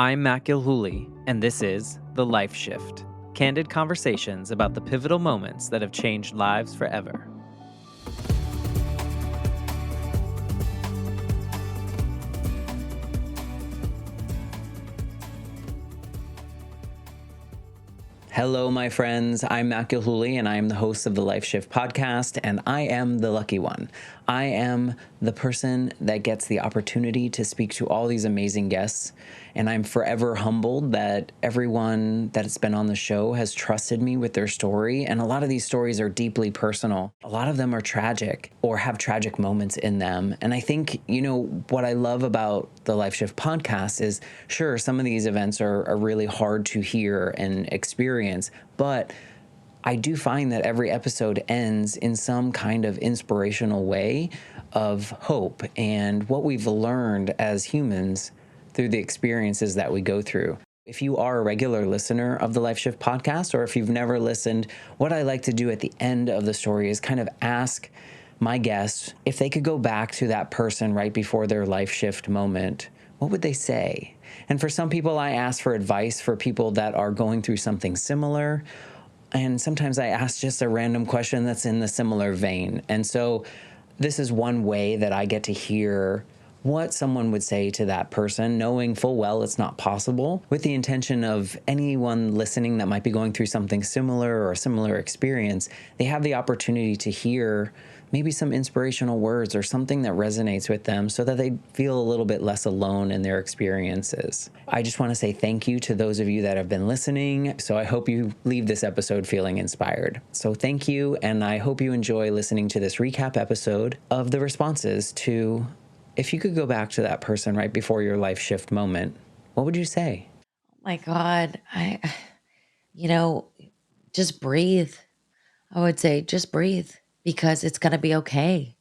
I'm Matt Gilhooly, and this is The Life Shift, candid conversations about the pivotal moments that have changed lives forever. Hello, my friends. I'm Matt Gilhooly, and I am the host of the Life Shift podcast, and I am the lucky one. I am the person that gets the opportunity to speak to all these amazing guests, and I'm forever humbled that everyone that has been on the show has trusted me with their story, and a lot of these stories are deeply personal. A lot of them are tragic or have tragic moments in them, and I think, what I love about the Life Shift podcast is, sure, some of these events are really hard to hear and experience, but I do find that every episode ends in some kind of inspirational way of hope and what we've learned as humans through the experiences that we go through. If you are a regular listener of the Life Shift podcast, or if you've never listened, what I like to do at the end of the story is kind of ask my guests if they could go back to that person right before their life shift moment, what would they say? And for some people, I ask for advice for people that are going through something similar. And sometimes I ask just a random question that's in the similar vein. And so this is one way that I get to hear what someone would say to that person, knowing full well it's not possible, with the intention of anyone listening that might be going through something similar or a similar experience, they have the opportunity to hear maybe some inspirational words or something that resonates with them so that they feel a little bit less alone in their experiences. I just want to say thank you to those of you that have been listening. So I hope you leave this episode feeling inspired. So thank you, and I hope you enjoy listening to this recap episode of the responses to, if you could go back to that person right before your life shift moment, what would you say? My God, just breathe. I would say just breathe because it's going to be okay,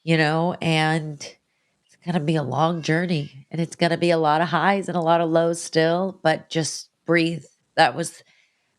and it's going to be a long journey and it's going to be a lot of highs and a lot of lows still, but just breathe. That's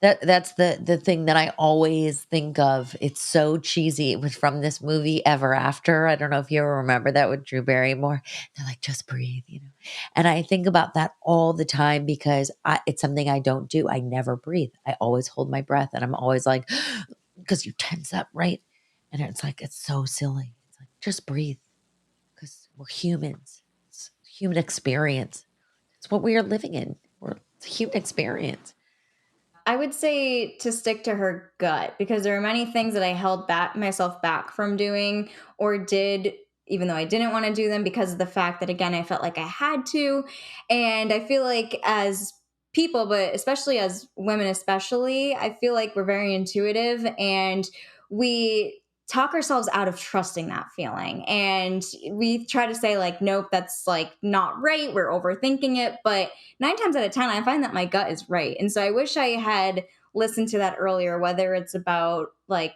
the thing that I always think of. It's so cheesy. It was from this movie Ever After. I don't know if you ever remember that with Drew Barrymore. They're like, just breathe. And I think about that all the time because it's something I don't do. I never breathe. I always hold my breath, and I'm always like, because you tense up, right? And it's like, it's so silly. It's like, just breathe because we're humans. It's human experience. It's what we are living in. It's a human experience. I would say to stick to her gut, because there are many things that I held myself back from doing or did, even though I didn't want to do them, because of the fact that, again, I felt like I had to. And I feel like as people, but especially as women, I feel like we're very intuitive, and we talk ourselves out of trusting that feeling. And we try to say, like, nope, that's like not right. We're overthinking it. But 9 times out of 10, I find that my gut is right. And so I wish I had listened to that earlier, whether it's about like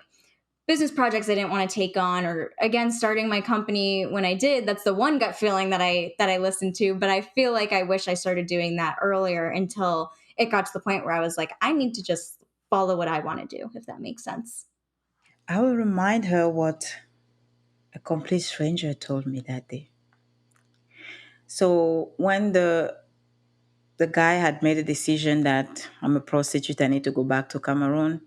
business projects I didn't want to take on, or again, starting my company when I did. That's the one gut feeling that I listened to. But I feel like I wish I started doing that earlier, until it got to the point where I was like, I need to just follow what I want to do, if that makes sense. I will remind her what a complete stranger told me that day. So when the guy had made a decision that I'm a prostitute, I need to go back to Cameroon,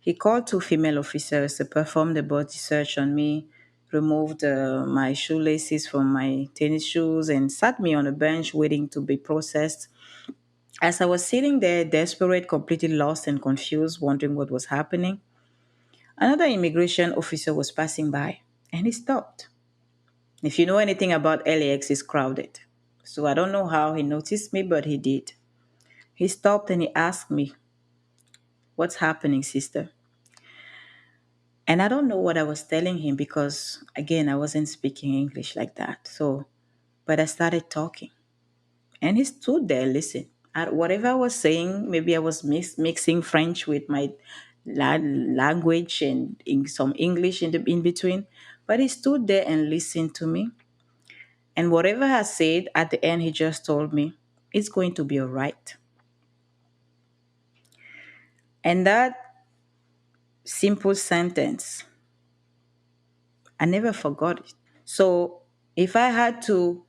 he called 2 female officers to perform the body search on me, removed my shoelaces from my tennis shoes, and sat me on a bench waiting to be processed. As I was sitting there, desperate, completely lost and confused, wondering what was happening, another immigration officer was passing by, and he stopped. If you know anything about LAX, it's crowded. So I don't know how he noticed me, but he did. He stopped and he asked me, "What's happening, sister?" And I don't know what I was telling him because, again, I wasn't speaking English like that. But I started talking. And he stood there, listen. Whatever I was saying, maybe I was mixing French with my language and some English in between. But he stood there and listened to me. And whatever I said, at the end, he just told me, "It's going to be all right." And that simple sentence, I never forgot it. So if I had to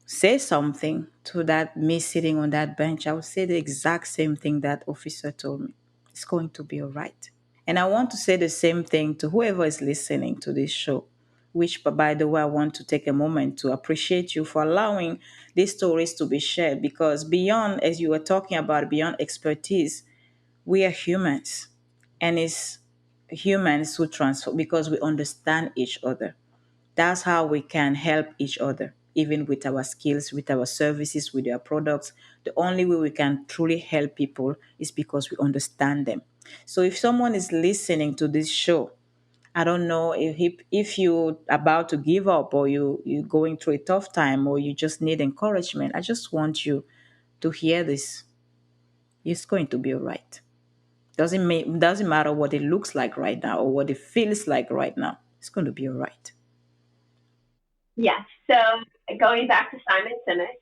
say something to that me sitting on that bench, I would say the exact same thing that officer told me. It's going to be all right. And I want to say the same thing to whoever is listening to this show, which, by the way, I want to take a moment to appreciate you for allowing these stories to be shared because beyond, as you were talking about, beyond expertise, we are humans. And it's humans who transform because we understand each other. That's how we can help each other, even with our skills, with our services, with our products. The only way we can truly help people is because we understand them. So if someone is listening to this show, I don't know if you're about to give up or you're going through a tough time or you just need encouragement, I just want you to hear this. It's going to be all right. Doesn't matter what it looks like right now or what it feels like right now. It's going to be all right. Yes. So going back to Simon Sinek,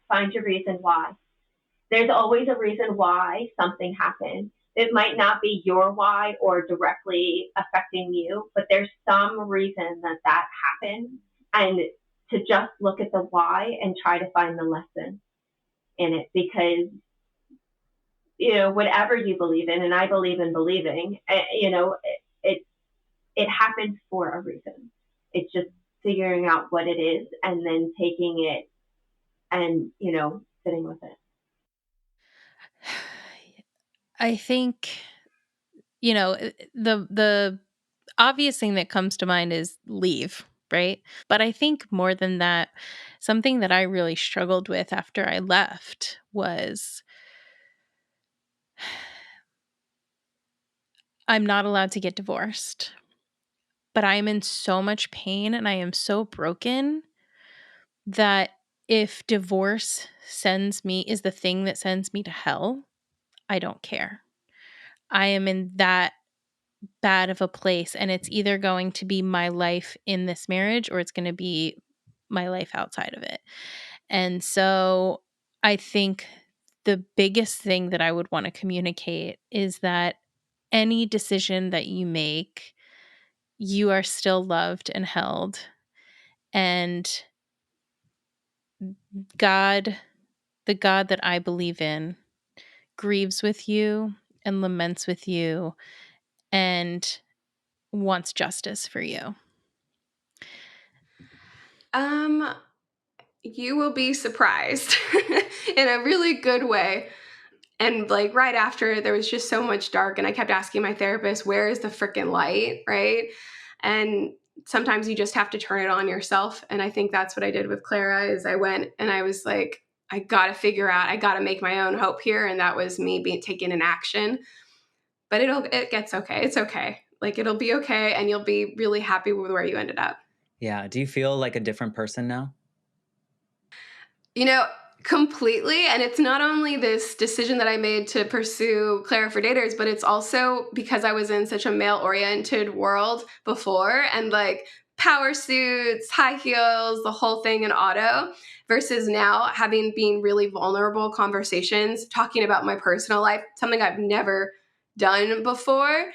find your reason why. There's always a reason why something happened. It might not be your why or directly affecting you, but there's some reason that that happened. And to just look at the why and try to find the lesson in it because whatever you believe in, and I believe in believing, it it happens for a reason. It's just figuring out what it is and then taking it and sitting with it. I think the obvious thing that comes to mind is leave, right? But I think more than that, something that I really struggled with after I left was I'm not allowed to get divorced. But I am in so much pain and I am so broken that if divorce is the thing that sends me to hell, I don't care. I am in that bad of a place and it's either going to be my life in this marriage or it's going to be my life outside of it. And so I think the biggest thing that I would want to communicate is that any decision that you make, you are still loved and held. And God, the God that I believe in, grieves with you and laments with you and wants justice for you. You will be surprised in a really good way. And like right after, there was just so much dark, and I kept asking my therapist, "Where is the freaking light?" Right? And sometimes you just have to turn it on yourself. And I think that's what I did with Clara. Is I went and I was like, I got to figure out, I got to make my own hope here, and that was me taking an action. But it gets okay. It's okay. Like it'll be okay, and you'll be really happy with where you ended up. Yeah. Do you feel like a different person now? Completely. And it's not only this decision that I made to pursue Clara for Daters, but it's also because I was in such a male oriented world before and like power suits, high heels, the whole thing in auto versus now having been really vulnerable conversations, talking about my personal life, something I've never done before.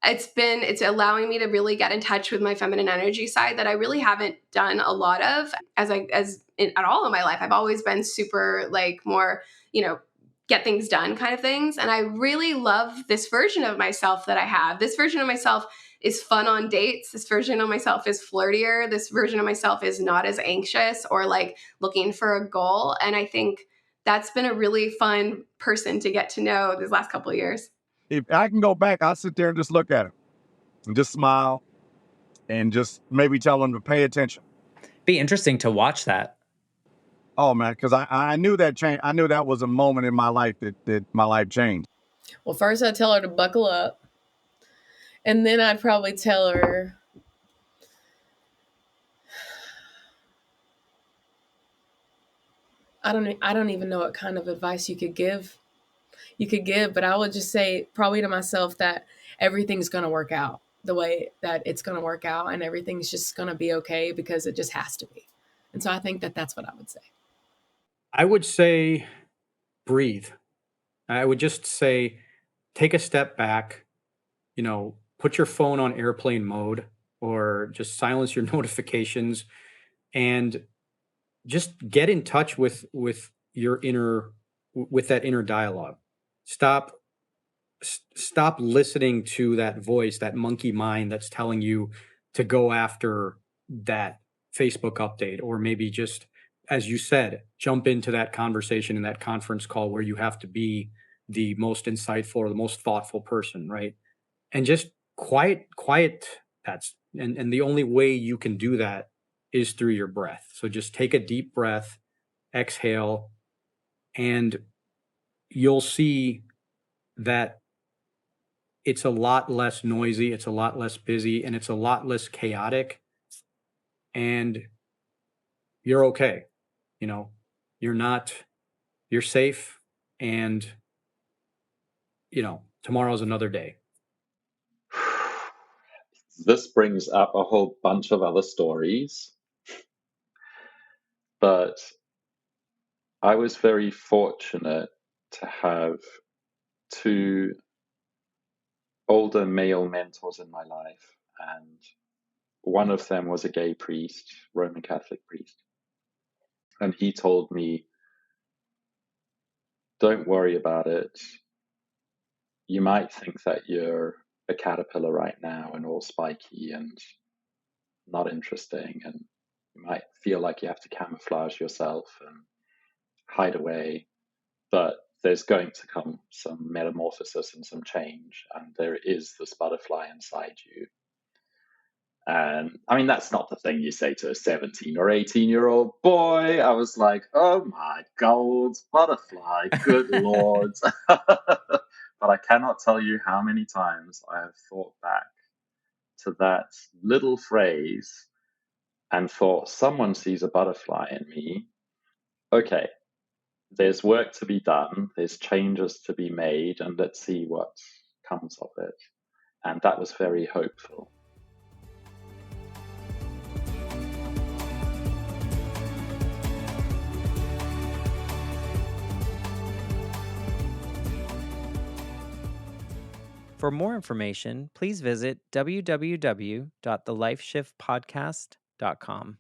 It's allowing me to really get in touch with my feminine energy side that I really haven't done a lot of at all in my life. I've always been super like more, get things done kind of things. And I really love this version of myself that I have. This version of myself is fun on dates. This version of myself is flirtier. This version of myself is not as anxious or like looking for a goal. And I think that's been a really fun person to get to know these last couple of years. If I can go back, I'll sit there and just look at him and just smile and just maybe tell him to pay attention. Be interesting to watch that. Oh man, because I knew that change. I knew that was a moment in my life that my life changed. Well, first I'd tell her to buckle up. And then I'd probably tell her, I don't even know what kind of advice you could give, but I would just say probably to myself that everything's going to work out the way that it's going to work out, and everything's just going to be okay because it just has to be. And so I think that that's what I would say. I would say breathe. I would just say take a step back, put your phone on airplane mode or just silence your notifications and just get in touch with that inner dialogue. Stop listening to that voice, that monkey mind that's telling you to go after that Facebook update, or maybe just, as you said, jump into that conversation in that conference call where you have to be the most insightful or the most thoughtful person, right? And just quiet that. And the only way you can do that is through your breath. So just take a deep breath, exhale, and you'll see that it's a lot less noisy, it's a lot less busy, and it's a lot less chaotic. And you're okay. You know, you're safe. And, tomorrow's another day. This brings up a whole bunch of other stories, but I was very fortunate to have two older male mentors in my life, and one of them was a gay priest, Roman Catholic priest. And he told me, don't worry about it. You might think that you're a caterpillar right now and all spiky and not interesting, and you might feel like you have to camouflage yourself and hide away, but there's going to come some metamorphosis and some change, and there is this butterfly inside you. And I mean, that's not the thing you say to a 17 or 18-year-old boy. I was like, oh my gold butterfly, good lord. But I cannot tell you how many times I have thought back to that little phrase and thought, someone sees a butterfly in me. Okay, there's work to be done, there's changes to be made, and let's see what comes of it. And that was very hopeful. For more information, please visit www.thelifeshiftpodcast.com.